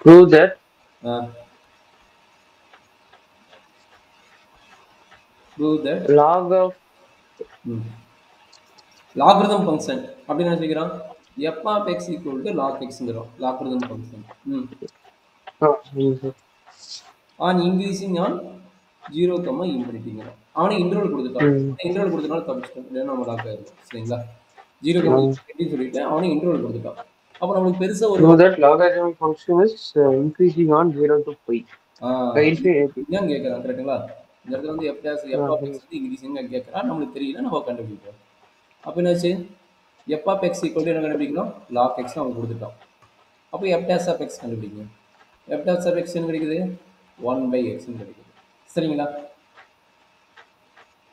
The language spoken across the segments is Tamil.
Prove that log of logarithm function அப்படின்னு என்ன சொல்லிக்கிறோம்? f of x equal to log xங்கிறோம் logarithm function. on increasing on 0, infinity-ங்கிறோம். அவனுக்கு இன்டர்வல் கொடுத்துட்டான். இன்டர்வல் கொடுத்தனால தப்பிச்சிட்டோம். இல்லைன்னா நம்ம லாக் ஆயிருக்கும். சரிங்களா? 0, infinity சொல்லிட்டேன். அவனுக்கு இன்டர்வல் கொடுத்துட்டான். அப்ப நமக்கு பெருசா ஒரு prove that logarithm function is increasing on 0 to pi. இதான் கேட்கறான். கரெக்ட்டுங்களா? இந்த இடத்துல வந்து f of x வந்து இன்க்ரீசிங் கேட்கறான். நம்மளுக்கு தெரியல, நம்ம கண்டுபிடிப்போம். அப்ப என்னாச்சு? f of x equal to என்ன கண்டுபிடிக்கணும்? log x அவன் கொடுத்துட்டான். அப்ப f dash of x கண்டுபிடிக்கணும். f dash of x என்ன கிடைக்குது? 1/x கிடைக்குது. சரிங்களா?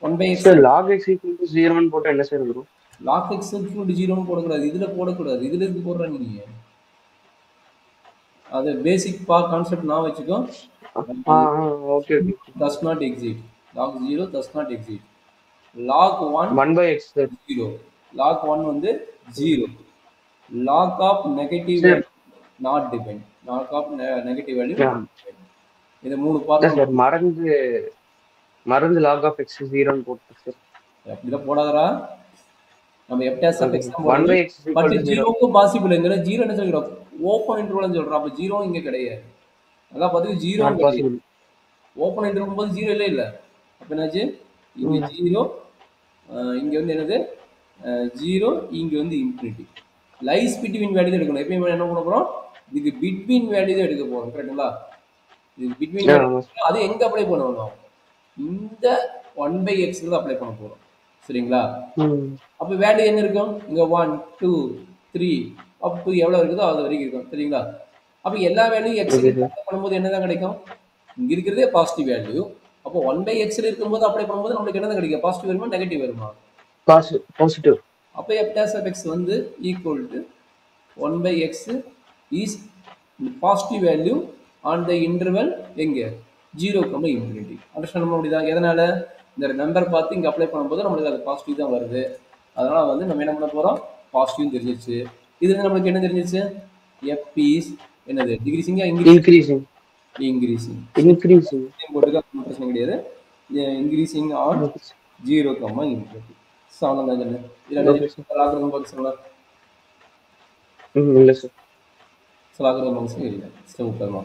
1/x log x equal to 0 ன்னு போட்டா என்ன சார் வரும்? log x equal to 0 ன்னு போடக்கூடாது. இதுல போடக்கூடாது. இதுல இருந்து போடுற நீங்க அது பேசிக் கான்செப்ட் நான் வச்சுக்கோ. Okay does not exist. log 0 does not exist. log 1/x 0. log 1 வந்து 0. log of negative value not depend. log of negative value இது மூணு பார்ட் சார் மறந்து log of x 0 ன்னு போட்டு சார். அப்படில போடாதடா. நம்ம f dash of x but 0 க்கு பாசிபிள் இல்ல. 0 என்ன சொல்றோம்? ஓபன் இன்டர்வல்னு சொல்றோம். அப்ப 0 இங்க கிடையாது. அதான் பாத்தீங்க 0 கிடையாது. ஓபன் இன்டர்வல் போது 0 இல்ல. அப்ப என்னாச்சு? இங்க 0 இங்க வந்து என்னது? 0 இங்க வந்து இன்ஃபினிட்டி. லைஸ் பிட்வீன் வேல்யூ எடுக்கணும். எப்பவுமே என்ன பண்ண போறோம்? இதுக்கு பிட்வீன் வேல்யூ தான் எடுக்க போறோம். கரெக்ட்டுங்களா? இது பிட்வீன் அது எங்க அப்ளை பண்ணுவோம்? இந்த 1/x ல அப்ளை பண்ண போறோம். சரிங்களா? அப்ப வேல்யூ என்ன இருக்கும்? இங்க 1 2 3 அப் டு எவ்வளவு இருக்குதோ அது வரைக்கும் இருக்கும். சரிங்களா? அப்ப எல்லா வேல்யூ x க்கு அப்ளை பண்ணும்போது என்னதான் கிடைக்கும்? இங்க இருக்கிறதே பாசிட்டிவ் வேல்யூ. அப்போ 1/x ல இருக்கும்போது அப்ளை பண்ணும்போது நமக்கு என்னதான் கிடைக்கும்? பாசிட்டிவ் வருமா நெகட்டிவ் வருமா? பாசிட்டிவ். அப்ப f dash of x வந்து equal to 1/x is positive value on the interval எங்க 0, infinity. அண்டர்ஸ்டாண்ட் பண்ண முடியுதா? எதனால? இந்த நம்பர் பார்த்து இங்க அப்ளை பண்ணும்போது நமக்கு அது பாசிட்டிவ் தான் வருது. அதனால வந்து நம்ம என்ன பண்ண போறோம்? பாசிட்டிவ் தெரிஞ்சிருச்சு. இதுல நமக்கு என்ன தெரிஞ்சிருச்சு? f is என்னது? டிக்ரீசிங்கா இன்க்ரீசிங்? இன்க்ரீசிங் போட்டுக்க பிரச்சனை கிடையாது. Increasing on 0, infinity. சாவனம் தானே. இல்ல லாகரிதம் ஃபங்க்ஷன்ல இல்ல சார். லாகரிதம் ஃபங்க்ஷன் இல்ல. சிஸ்டம் உட்கார்மா.